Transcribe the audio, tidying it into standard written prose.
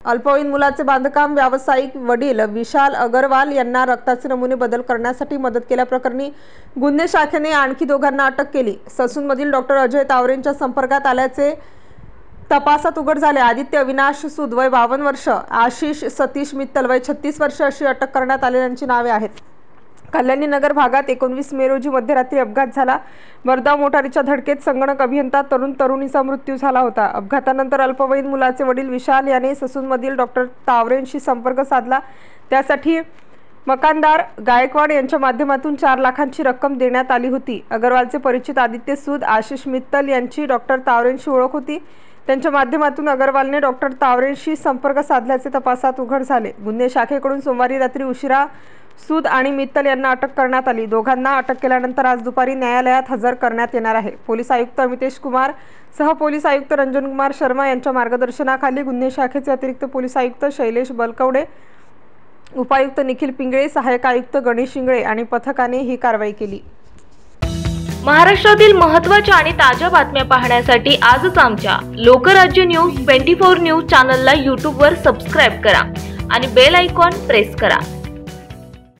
अल्पवयीन मुलाचे बांधकाम व्यावसायिक वडील विशाल अग्रवाल यांना रक्ताचे नमुने बदल करण्यासाठी मदत केल्याप्रकरणी गुन्हे शाखेने आणखी दोघांना अटक केली। ससूनमधील डॉक्टर अजय तावरेंच्या संपर्कात आल्याचे तपासात उघड झाले। आदित्य अविनाश सूद वय 52 वर्ष, आशिष सतीश मित्तल वय 36 वर्ष अशी अटक करण्यात आलेल्यांची नावे आहेत। कल्याणी नगर भागात 19 मे रोजी मध्यरात्री अपघात झाला। भरधाव मोटारीच्या धडकेत संगणक अभियंता तरुणीचा मृत्यू झाला होता। अपघातानंतर अल्पवयीन मुलाचे वडील विशाल याने ससूनमधील डॉक्टर तावरेंशी संपर्क साधला। त्यासाठी मकानदार गायकवाड यांच्या माध्यमातून 4 लाखांची रक्कम देण्यात आली होती। अग्रवालचे परिचित आदित्य सूद, आशिष मित्तल यांची डॉक्टर तावरेंशी ओळख होती। त्यांच्या माध्यमातून अग्रवालने डॉक्टर तावरेंशी संपर्क साधल्याचे तपासात उघड झाले। गुन्हे शाखेकडून सोमवारी रात्री उशिरा सूद आणि मित्तल यांना अटक करण्यात आली। दोघांना अटक केल्यानंतर आज दुपारी न्यायालयात हजर करण्यात येणार आहे। पोलीस आयुक्त अमितेश कुमार सह पोलीस आयुक्त रंजन कुमार शर्मा यांच्या मार्गदर्शनाखाली गुन्हे शाखेचे अतिरिक्त पोलीस आयुक्त शैलेश बलकवडे, उपायुक्त निखिल पिंगळे, सहाय्यक आयुक्त गणेश इंगळे आणि पथकाने ही कारवाई केली। महाराष्ट्रातील महत्त्वाच्या आणि ताज्या बातम्या पाहण्यासाठी आजच आमच्या लोकराज्य न्यूज 24 न्यूज चॅनलला YouTube वर सबस्क्राइब करा आणि बेल आयकॉन प्रेस करा।